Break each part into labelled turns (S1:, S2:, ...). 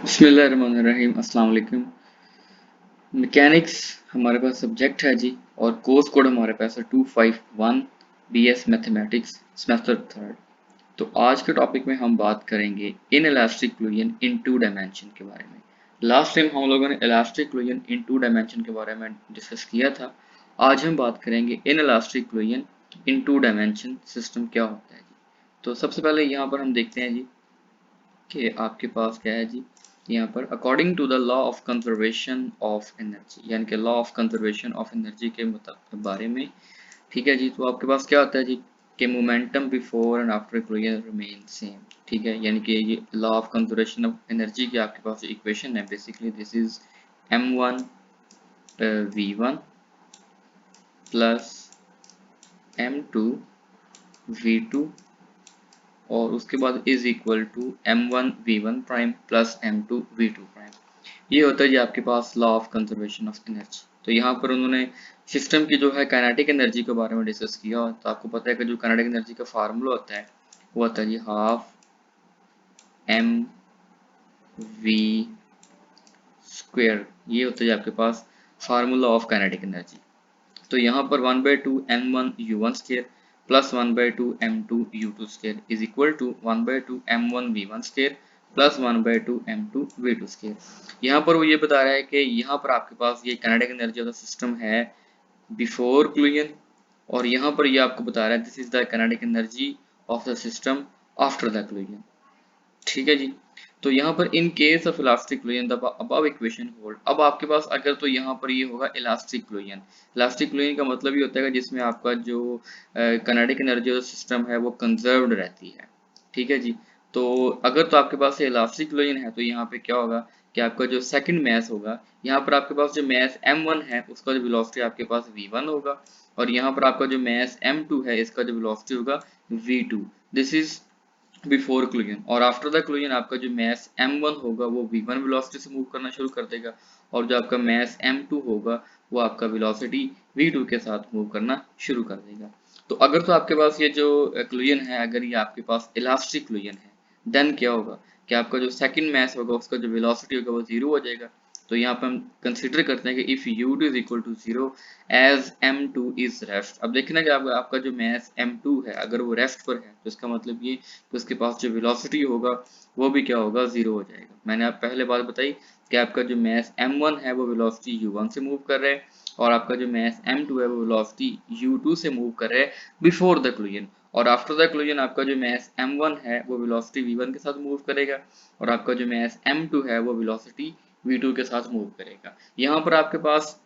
S1: बिस्मिल्लाहिर्रहमानिर्रहीम। अस्सलाम वालेकुम। मैकेनिक्स हमारे पास सब्जेक्ट है जी, और कोर्स कोड हमारे पास है 251 बीएस मैथमेटिक्स सेमेस्टर थर्ड। तो आज के टॉपिक में हम बात करेंगे inelastic fluid in two dimension के बारे में। लास्ट टाइम हम लोगों ने elastic fluid in two dimension के बारे में डिस्कस किया था। आज हम बात करेंगे inelastic fluid in two dimension system क्या होता है जी। तो सबसे पहले यहाँ पर हम देखते हैं जी कि आपके पास क्या है जी। यहाँ पर according to the law of conservation of energy, यानी कि law of conservation of energy के बारे में, ठीक है जी। तो आपके पास क्या होता है जी कि momentum before and after equation remain same, ठीक है। यानी कि ये law of conservation of energy की आपके पास इक्वेशन है। Basically this is m1 v1 plus m2 v2, और उसके बाद is equal to m1 v1 prime plus m2 v2 prime. ये होता है जी आपके पास law of conservation of energy. तो यहाँ पर उन्होंने सिस्टम की जो है काइनेटिक एनर्जी के बारे में डिस्कस किया। तो आपको पता है कि जो काइनेटिक एनर्जी का फार्मूला होता है वो होता है जी हाफ m v स्क्वेयर। ये होता है जी आपके पास फार्मूला ऑफ काइनेटिक एनर्जी। तो यहाँ पर 1/2 m1 u1 square plus 1/2 m2 u2 square is equal to 1/2 m1 v1 square plus 1/2 m2 v2 square. यहाँ पर वो ये बता रहा है कि यहाँ पर आपके पास ये kinetic energy of the system है बिफोर क्लूजन, और यहाँ पर ये आपको बता रहा है this is the kinetic energy of the system after the collision, ठीक है जी। तो यहाँ पर in case of elastic collision the above equation hold. अब आपके पास अगर तो यहाँ पर ये होगा इलास्टिक क्लोजन। इलास्टिक क्लोजन का मतलब ये होता है जिसमें आपका जो काइनेटिक एनर्जी सिस्टम है वो कंजर्व्ड रहती है, ठीक है जी। तो अगर तो आपके पास इलास्टिक क्लोजन है तो यहाँ पे क्या होगा कि आपका जो सेकंड मैस होगा, यहाँ पर आपके पास जो मैस m1 है उसका जो वेलोसिटी आपके पास v1 होगा, और यहाँ पर आपका जो मैस m2 है इसका जो वेलोसिटी होगा v2। This is before collision. और आफ्टर द क्लूजन आपका जो मैस m1 होगा वो v1 वेलोसिटी से मूव करना शुरू कर देगा, और जो आपका मैस m2 होगा वो आपका वेलोसिटी v2 के साथ मूव करना शुरू कर देगा। तो अगर तो आपके पास ये जो क्लूजन है, अगर ये आपके पास इलास्टिक क्लूजन है, देन क्या होगा कि आपका जो सेकंड मैस होगा उसका जो वेलोसिटी होगा वो जीरो हो जाएगा। तो यहाँ पे हम कंसीडर करते हैं कि if u2 is equal to zero as m2 is rest. अब देखना कि आपका जो मैस m2 है अगर वो रेस्ट पर है तो इसका मतलब ये कि उसके पास जो वेलोसिटी होगा वो भी क्या होगा, जीरो हो जाएगा। मैंने आप पहले बात बताई कि आपका जो मैस m1 है वो वेलोसिटी u1 से मूव कर रहा है, और आपका जो मैस m2 है वो वेलोसिटी u2 से मूव कर रहा है बिफोर द क्लूजन। और आफ्टर द क्लूजन आपका जो मैस m1 है वो वेलोसिटी v1 के साथ मूव करेगा, और आपका जो मैस m2 है वो वेलोसिटी v2 के साथ मूव करेगा। यहाँ पर आपके पास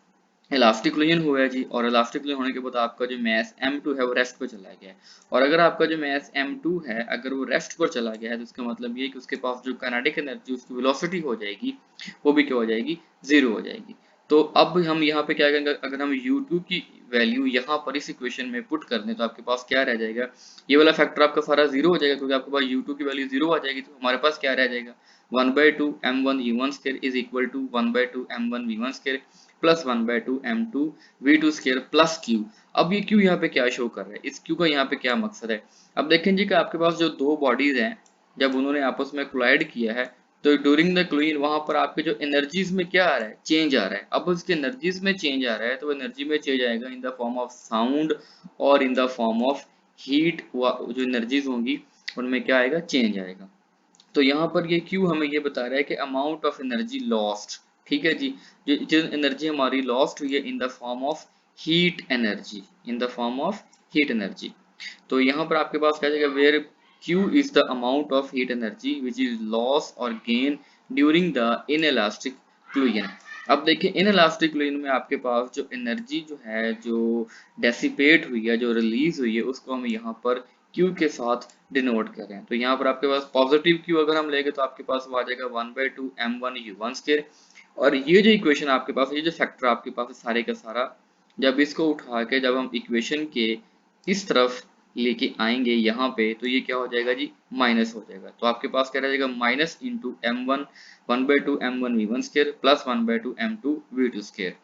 S1: इलास्टिक क्लूजन हुआ है जी, और इलास्टिक क्लूजन होने के बाद आपका जो मैस m2 है वो रेस्ट पर चला गया है। और अगर आपका जो मैस m2 है अगर वो रेस्ट पर चला गया है तो इसका मतलब ये है कि उसके पास जो काइनेटिक एनर्जी उसकी वेलोसिटी हो जाएगी वो भी क्या हो जाएगी, जीरो हो जाएगी। तो अब हम यहाँ पे क्या करेंगे, अगर हम u2 की वैल्यू यहाँ पर इस इक्वेशन में पुट कर दें तो आपके पास क्या रह जाएगा, ये वाला फैक्टर आपका सारा जीरो हो जाएगा, क्योंकि आपके पास u2 की वैल्यू जीरो आ जाएगी। तो हमारे पास क्या रह जाएगा, 1/2 m1 u1 square is equal to 1/2 m1 v1 square plus 1/2 m2 v2 square plus q। अब ये q यहाँ पे क्या शो कर रहा है, इस q का यहाँ पे क्या मकसद है। अब देखें जी कि आपके पास जो दो बॉडीज हैं जब उन्होंने आपस में कोलाइड किया है तो ड्यूरिंग द क्लूजन वहां पर आपके जो एनर्जीज में क्या आ रहा है, चेंज आ रहा है। अब उसके एनर्जीज में चेंज आ रहा है तो एनर्जी में चेंज आएगा in the form of sound और in the form of heat. जो एनर्जीज होंगी उनमें क्या आएगा, चेंज आएगा। तो यहाँ पर ये क्यों हमें ये बता रहा है कि अमाउंट ऑफ एनर्जी लॉस्ट, ठीक है जी। जो एनर्जी हमारी लॉस्ट हुई है in the form of heat energy, in the form of heat energy. तो यहाँ पर आपके पास क्या जाएगा, where Q is the amount of heat energy which is loss और gain during the inelastic collision. अब देखिए इनएलास्टिक फ्लूजन में आपके पास जो एनर्जी जो है जो डेसिपेट हुई है, जो रिलीज हुई है, उसको हम यहाँ पर Q के साथ डिनोट कर रहे हैं। तो यहाँ पर आपके पास पॉजिटिव Q अगर हम लेंगे तो आपके पास आ जाएगा 1/2 m1 u1 स्क्वायर। और ये जो इक्वेशन आपके पास, ये जो फैक्टर आपके पास है सारे का सारा, जब इसको उठा के जब हम इक्वेशन के इस तरफ लेके आएंगे यहाँ पे तो ये क्या हो जाएगा जी, माइनस हो जाएगा। तो आपके पास क्या रह जाएगा, minus into m1 1/2 m1 v1 square plus 1/2 m2 v2 square.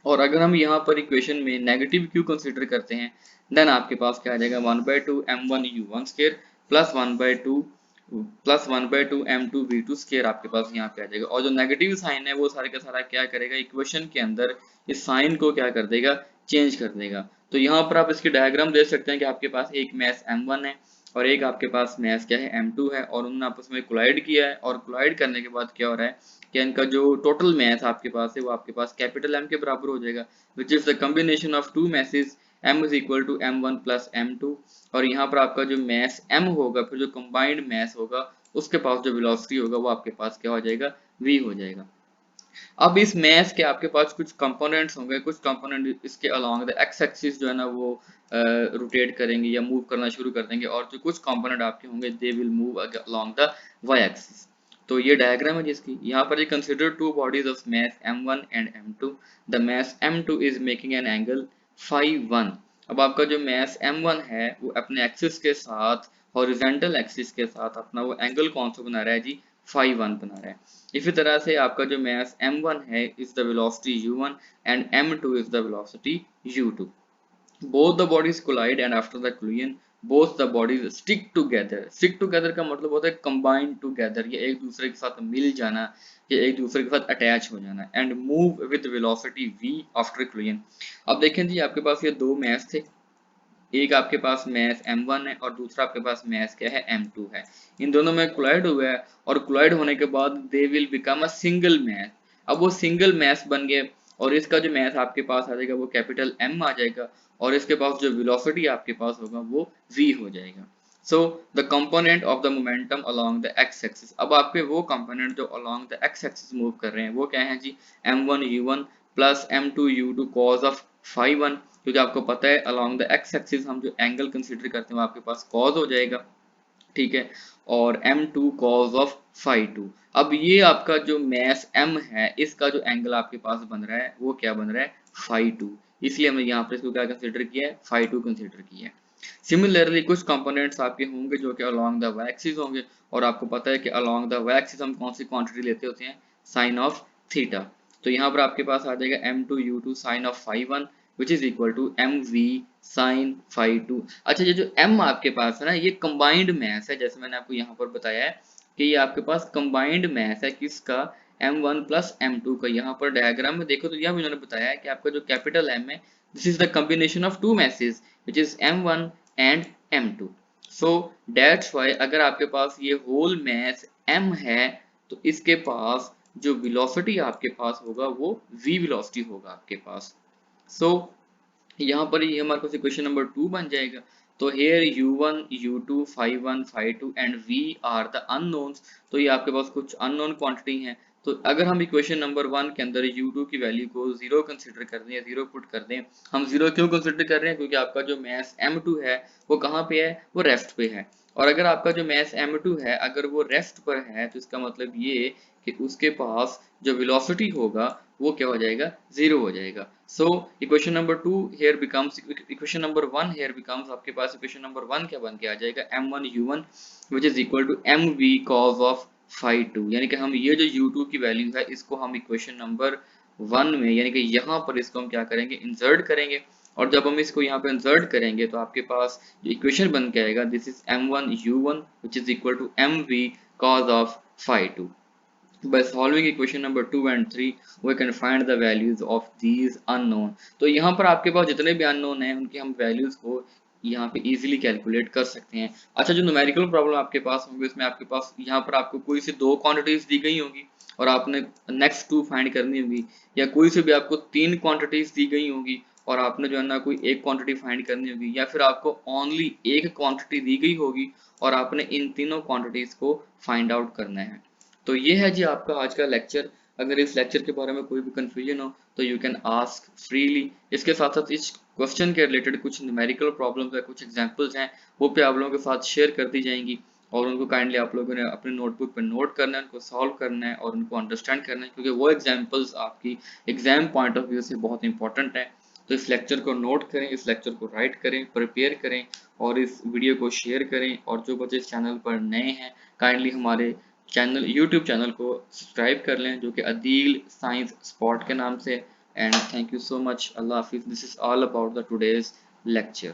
S1: और अगर हम यहाँ पर इक्वेशन में नेगेटिव क्यू कंसीडर करते हैं देन आपके पास क्या आ जाएगा, 1/2 m1 u1 square plus 1/2 plus 1/2 m2v2 square आपके पास यहाँ पे आ जाएगा। और जो नेगेटिव साइन है वो सारे का सारा क्या करेगा, इक्वेशन के अंदर इस साइन को क्या कर देगा, चेंज कर देगा। तो यहाँ पर आप इसकी डायग्राम देख सकते हैं कि आपके पास एक मैस m1 है और एक आपके पास मैस क्या है, m2 है, और उन्होंने आपस में कोलाइड किया है। और कोलाइड करने के बाद क्या हो रहा है कि इनका जो टोटल मैस आपके पास है वो आपके पास कैपिटल M के बराबर हो जाएगा, which is the combination of two masses m is equal to m1 plus m2। और यहाँ पर आपका जो मैस m होगा, फिर जो कंबाइंड मैस होगा उसके पास जो वेलोसिटी होगा वो आपके पास क्या हो जाएगा, v हो जाएगा। अब इस मैस के आपके पास कुछ कंपोनेंट्स होंगे, कुछ कंपोनेंट इसके अलोंग द एक्स एक्सिस जो है ना वो रोटेट करेंगे या मूव करना शुरू कर देंगे, और जो कुछ कंपोनेंट आपके होंगे they will move along the Y axis. तो ये डायग्राम है जिसकी यहाँ पर ये consider two bodies of mass m1 and m2। The mass m2 is making an angle φ1। अब आपका जो मैस m1 है वो अपने एक्सिस के साथ, हॉरिजॉन्टल एक्सिस के साथ अपना वो एंगल कौन सा बना रहा है जी, φ1 बना रहा है। इसी तरह से आपका जो मैस m1 है is the velocity u1 and m2 is the velocity u2। both the bodies collide and after the collision both the bodies stick together। stick together का मतलब होता है combine together, ये एक दूसरे के साथ मिल जाना, ये एक दूसरे के साथ अटैच हो जाना। and move with velocity v after collision। अब देखें जी आपके पास ये दो मैस थे, एक आपके पास मैस m1 है और दूसरा आपके पास मैस क्या है, m2 है। इन दोनों में कोलाइड हुआ है और कोलाइड होने के बाद they will become a single mass. अब वो सिंगल मैस बन गए और इसका जो मैस आपके पास आ जाएगा वो कैपिटल M आ जाएगा, और इसके पास जो वेलोसिटी आपके पास होगा वो v हो जाएगा। So the component of the momentum along the x axis. अब आपके वो कंपोनेंट जो along the x axis move कर रहे हैं वो क्या है जी, m1 u1 plus m2 u2 cos of φ1। क्योंकि आपको पता है अलोंग द एक्स एक्सिस हम जो एंगल कंसीडर करते हैं वो आपके पास cos हो जाएगा, ठीक है। और m2 cos ऑफ φ2। अब ये आपका जो मैस m है इसका जो एंगल आपके पास बन रहा है वो क्या बन रहा है, φ2। इसलिए हमने यहाँ पर इसको क्या कंसीडर किया है, φ2 कंसीडर किया है। सिमिलरली कुछ कंपोनेंट्स आपके होंगे जो कि अलोंग द y एक्सिस होंगे, और आपको पता है कि अलोंग द y एक्सिस हम कौन सी क्वांटिटी लेते होते हैं, साइन ऑफ थीटा। तो यहाँ पर आपके पास आ जाएगा m2 u2 sine of φ1 which is equal to mv sine φ2। अच्छा ये जो m आपके पास है ना ये कंबाइंड मैस है, जैसे मैंने आपको यहाँ पर बताया है कि ये आपके पास कंबाइंड मैस है किसका, m1 प्लस m2 का। यहाँ पर डायग्राम में देखो तो यहाँ भी उन्होंने बताया है कि आपका जो कैपिटल M है this is the combination of two masses which is m1 and m2। So that's why अगर आपके पास ये होल मैस m है तो इसके पास जो वेलोसिटी आपके पास होगा वो v वेलोसिटी होगा आपके पास। सो यहाँ पर ये हमारे पास इक्वेशन नंबर 2 बन जाएगा। तो here u1 u2 φ1 φ2 and v are the unknowns. तो ये आपके पास कुछ अननोन क्वांटिटी हैं। तो अगर हम इक्वेशन नंबर 1 के अंदर u2 की वैल्यू को 0 कंसीडर कर दें, 0 पुट कर दें, हम 0 क्यों कंसीडर कर रहे हैं, क्योंकि आपका जो मैस m2 है वो कहाँ पे है, वो रेस्ट पे है। और अगर आपका जो मैस m2 है अगर वो रेस्ट पर है तो इसका मतलब ये कि उसके पास जो वेलोसिटी होगा वो क्या हो जाएगा, 0 हो जाएगा। So equation number 2 here becomes equation number 1 here becomes आपके पास इक्वेशन नंबर 1 क्या बन के आ जाएगा, m1 u1 which is equal to mv cos of φ2। यानी कि हम ये जो u2 की वैल्यू है इसको हम इक्वेशन नंबर 1 में यानी कि यहाँ पर इसको हम क्या करेंगे, इंसर्ट करेंगे। और जब हम इसको यहाँ पे इंसर्ट करेंगे तो आपके पास जो इक्वेशन बन के आएगा this is m1 u1 which is equal to mv cos of φ2। By solving equation number 2 and 3 we can find the values of these unknown। तो यहाँ पर आपके पास जितने भी unknown हैं उनकी हम values को यहाँ पे easily calculate कर सकते हैं। अच्छा जो numerical problem आपके पास होंगे इसमें आपके पास यहाँ पर आपको कोई सी दो quantities दी गई होंगी और आपने next two find करनी होगी, या कोई से भी आपको तीन quantities दी गई होंगी और आपने जो है ना कोई एक क्वांटिटी फाइंड करनी होगी, या फिर आपको ओनली एक क्वांटिटी दी गई होगी और आपने इन तीनों क्वांटिटीज को फाइंड आउट करना है। तो ये है जी आपका आज का लेक्चर। अगर इस लेक्चर के बारे में कोई भी कंफ्यूजन हो तो यू कैन आस्क फ्रीली। इसके साथ साथ इस क्वेश्चन के रिलेटेड कुछ न्यूमेरिकल प्रॉब्लम्स है, कुछ एग्जांपल्स हैं, वो पे आप लोगों के साथ शेयर कर दी जाएंगी और उनको काइंडली आप लोगों ने अपने नोटबुक पे नोट करना है, उनको सॉल्व करना है और उनको अंडरस्टैंड करना है, क्योंकि वो एग्जाम्पल्स आपकी एग्जाम पॉइंट ऑफ व्यू से बहुत इंपॉर्टेंट है। तो इस लेक्चर को नोट करें, इस लेक्चर को राइट करें, प्रिपेयर करें और इस वीडियो को शेयर करें। और जो बच्चे इस चैनल पर नए हैं काइंडली हमारे चैनल यूट्यूब चैनल को सब्सक्राइब कर लें जो कि अदील साइंस स्पॉट के नाम से। And thank you so much. अल्लाह हाफिज़। This is all about the today's lecture.